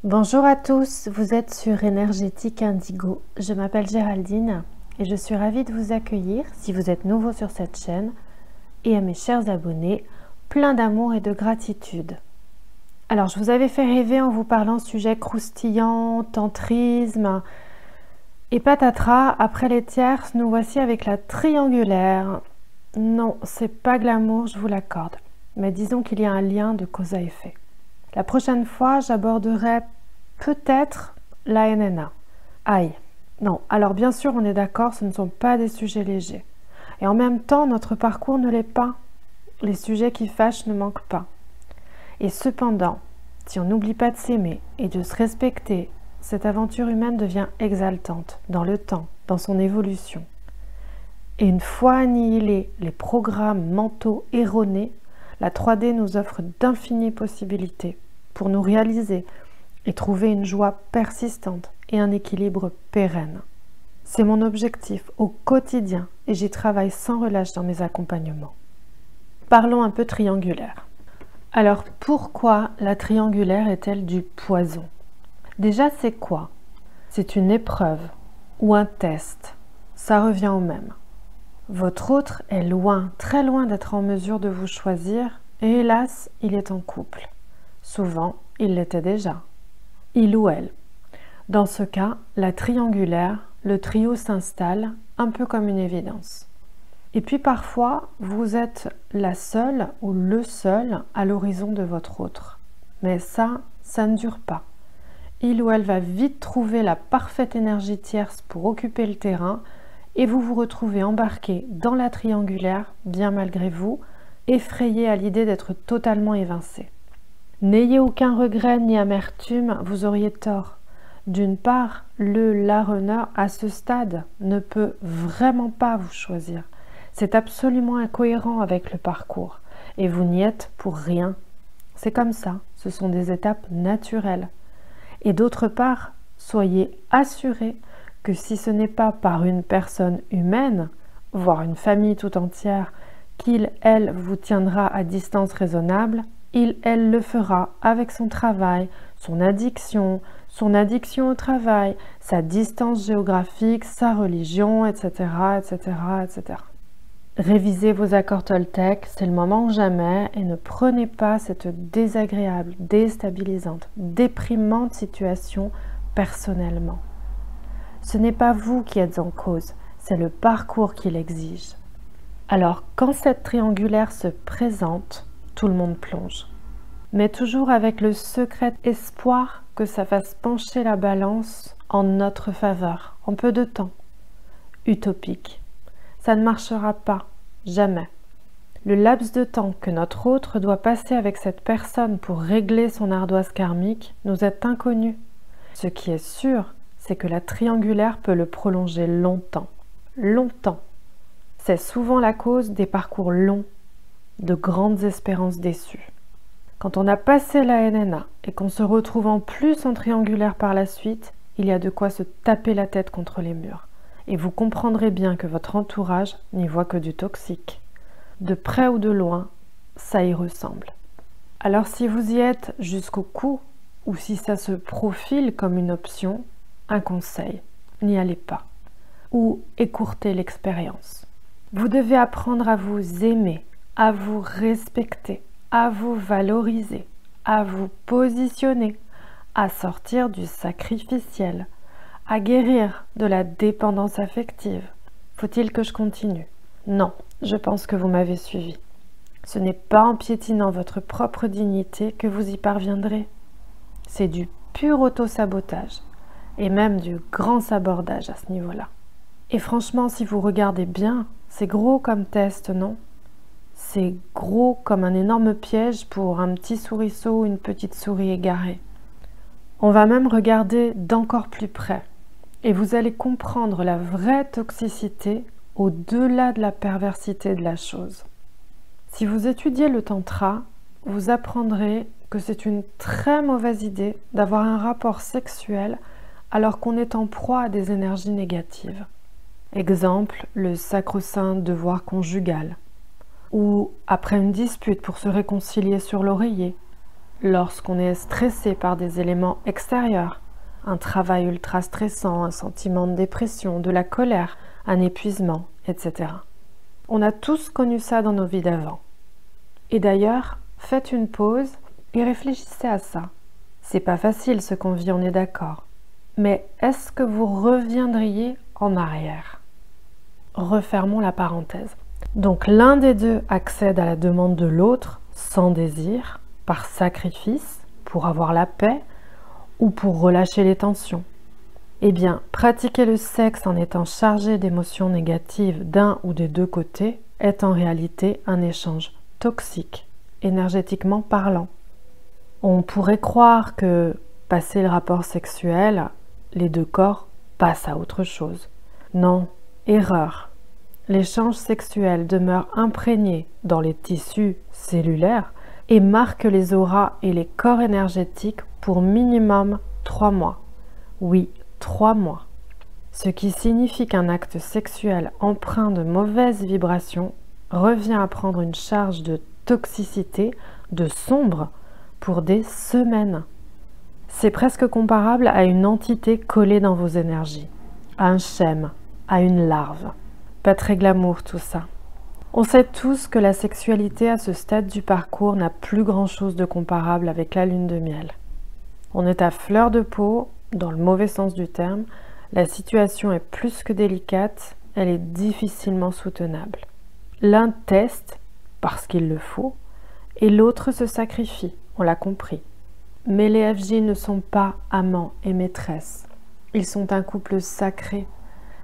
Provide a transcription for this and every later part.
Bonjour à tous, vous êtes sur Énergétique Indigo. Je m'appelle Géraldine et je suis ravie de vous accueillir si vous êtes nouveau sur cette chaîne et à mes chers abonnés, plein d'amour et de gratitude. Alors je vous avais fait rêver en vous parlant sujet croustillant, tantrisme et patatras. Après les tierces, nous voici avec la triangulaire. Non, c'est pas glamour, je vous l'accorde, mais disons qu'il y a un lien de cause à effet. La prochaine fois, j'aborderai peut-être la NNA. Aïe. Non, alors bien sûr, on est d'accord, ce ne sont pas des sujets légers. Et en même temps, notre parcours ne l'est pas. Les sujets qui fâchent ne manquent pas. Et cependant, si on n'oublie pas de s'aimer et de se respecter, cette aventure humaine devient exaltante dans le temps, dans son évolution. Et une fois annihilés les programmes mentaux erronés, la 3D nous offre d'infinies possibilités pour nous réaliser et trouver une joie persistante et un équilibre pérenne. C'est mon objectif au quotidien et j'y travaille sans relâche dans mes accompagnements. Parlons un peu triangulaire. Alors pourquoi la triangulaire est-elle du poison? Déjà, c'est quoi? C'est une épreuve ou un test. Ça revient au même. Votre autre est loin, très loin d'être en mesure de vous choisir et hélas, il est en couple. Souvent, il l'était déjà. Il ou elle. Dans ce cas, la triangulaire, le trio s'installe un peu comme une évidence. Et puis parfois, vous êtes la seule ou le seul à l'horizon de votre autre. Mais ça ne dure pas. Il ou elle va vite trouver la parfaite énergie tierce pour occuper le terrain et vous vous retrouvez embarqué dans la triangulaire, bien malgré vous, effrayé à l'idée d'être totalement évincé. N'ayez aucun regret ni amertume, vous auriez tort. D'une part, la runner à ce stade ne peut vraiment pas vous choisir. C'est absolument incohérent avec le parcours et vous n'y êtes pour rien. C'est comme ça, ce sont des étapes naturelles. Et d'autre part, soyez assurés que si ce n'est pas par une personne humaine, voire une famille tout entière, qu'il, elle, vous tiendra à distance raisonnable, il, elle le fera avec son travail, son addiction au travail, sa distance géographique, sa religion, etc., etc., etc. Révisez vos accords Toltec, c'est le moment ou jamais, et ne prenez pas cette désagréable, déstabilisante, déprimante situation personnellement. Ce n'est pas vous qui êtes en cause, c'est le parcours qui l'exige. Alors, quand cette triangulaire se présente, tout le monde plonge. Mais toujours avec le secret espoir que ça fasse pencher la balance en notre faveur, en peu de temps. Utopique. Ça ne marchera pas, jamais. Le laps de temps que notre autre doit passer avec cette personne pour régler son ardoise karmique nous est inconnu. Ce qui est sûr, c'est que la triangulaire peut le prolonger longtemps. Longtemps. C'est souvent la cause des parcours longs, de grandes espérances déçues. Quand on a passé la NNA et qu'on se retrouve en plus en triangulaire par la suite, il y a de quoi se taper la tête contre les murs. Et vous comprendrez bien que votre entourage n'y voit que du toxique. De près ou de loin, ça y ressemble. Alors si vous y êtes jusqu'au cou, ou si ça se profile comme une option, un conseil, n'y allez pas. Ou écourtez l'expérience. Vous devez apprendre à vous aimer, à vous respecter, à vous valoriser, à vous positionner, à sortir du sacrificiel, à guérir de la dépendance affective. Faut-il que je continue? Non, je pense que vous m'avez suivi. Ce n'est pas en piétinant votre propre dignité que vous y parviendrez. C'est du pur auto-sabotage, et même du grand sabordage à ce niveau-là. Et franchement, si vous regardez bien, c'est gros comme test, non? C'est gros comme un énorme piège pour un petit souriceau ou une petite souris égarée. On va même regarder d'encore plus près, et vous allez comprendre la vraie toxicité au-delà de la perversité de la chose. Si vous étudiez le tantra, vous apprendrez que c'est une très mauvaise idée d'avoir un rapport sexuel alors qu'on est en proie à des énergies négatives. Exemple, le sacro-saint devoir conjugal, ou après une dispute pour se réconcilier sur l'oreiller, lorsqu'on est stressé par des éléments extérieurs, un travail ultra stressant, un sentiment de dépression, de la colère, un épuisement, etc. On a tous connu ça dans nos vies d'avant. Et d'ailleurs, faites une pause et réfléchissez à ça. C'est pas facile ce qu'on vit, on est d'accord. Mais est-ce que vous reviendriez en arrière? Refermons la parenthèse. Donc l'un des deux accède à la demande de l'autre sans désir, par sacrifice, pour avoir la paix ou pour relâcher les tensions. Eh bien, pratiquer le sexe en étant chargé d'émotions négatives d'un ou des deux côtés est en réalité un échange toxique, énergétiquement parlant. On pourrait croire que, passé le rapport sexuel, les deux corps passent à autre chose. Non, erreur. L'échange sexuel demeure imprégné dans les tissus cellulaires et marque les auras et les corps énergétiques pour minimum 3 mois. Oui, 3 mois. Ce qui signifie qu'un acte sexuel empreint de mauvaises vibrations revient à prendre une charge de toxicité, de sombre, pour des semaines. C'est presque comparable à une entité collée dans vos énergies, à un schème, à une larve. Pas très glamour tout ça. On sait tous que la sexualité à ce stade du parcours n'a plus grand-chose de comparable avec la lune de miel. On est à fleur de peau, dans le mauvais sens du terme, la situation est plus que délicate, elle est difficilement soutenable. L'un teste, parce qu'il le faut, et l'autre se sacrifie, on l'a compris. Mais les FJ ne sont pas amants et maîtresses. Ils sont un couple sacré.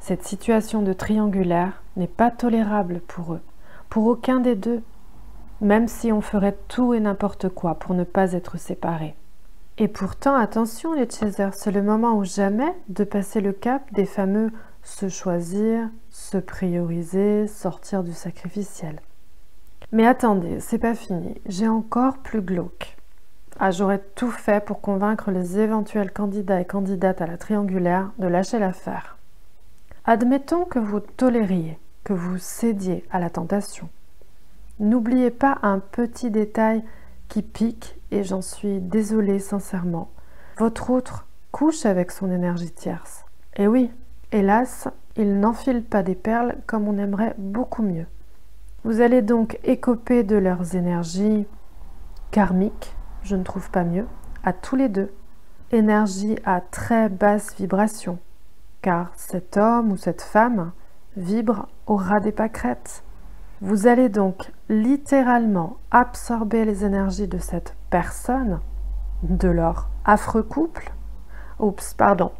Cette situation de triangulaire n'est pas tolérable pour eux, pour aucun des deux, même si on ferait tout et n'importe quoi pour ne pas être séparés. Et pourtant, attention les chasers, c'est le moment ou jamais de passer le cap des fameux se choisir, se prioriser, sortir du sacrificiel. Mais attendez, c'est pas fini, j'ai encore plus glauque. Ah, j'aurais tout fait pour convaincre les éventuels candidats et candidates à la triangulaire de lâcher l'affaire. Admettons que vous tolériez, que vous cédiez à la tentation. N'oubliez pas un petit détail qui pique, et j'en suis désolée sincèrement. Votre autre couche avec son énergie tierce. Et oui, hélas, il n'enfile pas des perles comme on aimerait beaucoup mieux. Vous allez donc écoper de leurs énergies karmiques, je ne trouve pas mieux, à tous les deux. Énergie à très basse vibration, car cet homme ou cette femme vibre au ras des pâquerettes. Vous allez donc littéralement absorber les énergies de cette personne, de leur affreux couple. Oups, pardon.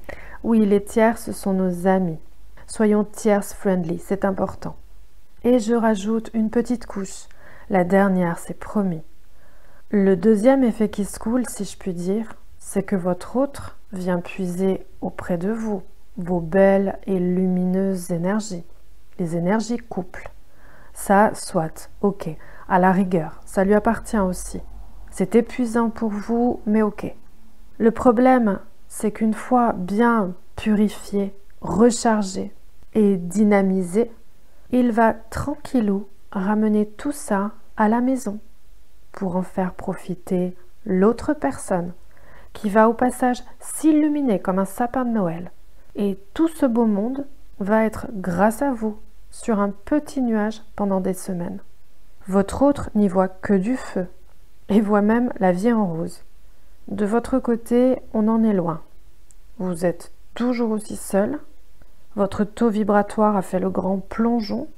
Oui, les tierces sont nos amis. Soyons tierce friendly, c'est important. Et je rajoute une petite couche. La dernière, c'est promis. Le deuxième effet qui se coule, si je puis dire, c'est que votre autre vient puiser auprès de vous vos belles et lumineuses énergies, les énergies couple. Ça, soit, ok, à la rigueur, ça lui appartient aussi. C'est épuisant pour vous, mais ok. Le problème, c'est qu'une fois bien purifié, rechargé et dynamisé, il va tranquillou ramener tout ça à la maison pour en faire profiter l'autre personne qui va au passage s'illuminer comme un sapin de Noël. Et tout ce beau monde va être, grâce à vous, sur un petit nuage pendant des semaines. Votre autre n'y voit que du feu et voit même la vie en rose. De votre côté, on en est loin. Vous êtes toujours aussi seul. Votre taux vibratoire a fait le grand plongeon.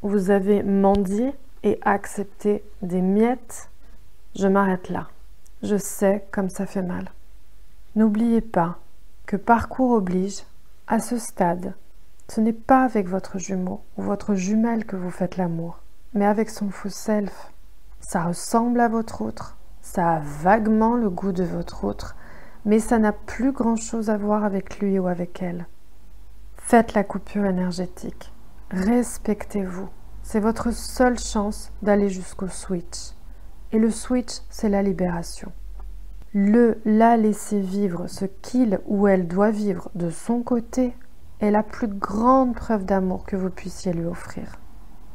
Vous avez mendié et accepté des miettes. Je m'arrête là. Je sais comme ça fait mal. N'oubliez pas que parcours oblige, à ce stade, ce n'est pas avec votre jumeau ou votre jumelle que vous faites l'amour, mais avec son faux self. Ça ressemble à votre autre, ça a vaguement le goût de votre autre, mais ça n'a plus grand-chose à voir avec lui ou avec elle. Faites la coupure énergétique. Respectez-vous. C'est votre seule chance d'aller jusqu'au switch. Et le switch, c'est la libération. La laisser vivre ce qu'il ou elle doit vivre de son côté est la plus grande preuve d'amour que vous puissiez lui offrir.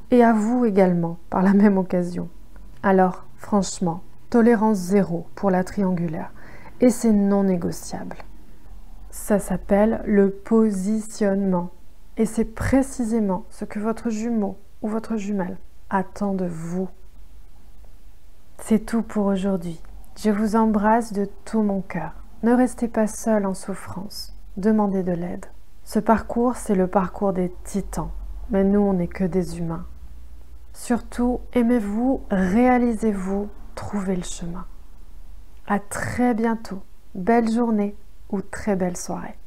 Et à vous également, par la même occasion. Alors, franchement, Tolérance zéro pour la triangulaire. Et c'est non négociable. Ça s'appelle le positionnement. Et c'est précisément ce que votre jumeau ou votre jumelle attend de vous. C'est tout pour aujourd'hui. Je vous embrasse de tout mon cœur. Ne restez pas seul en souffrance. Demandez de l'aide. Ce parcours, c'est le parcours des titans. Mais nous, on n'est que des humains. Surtout, aimez-vous, réalisez-vous, trouvez le chemin. À très bientôt. Belle journée ou très belle soirée.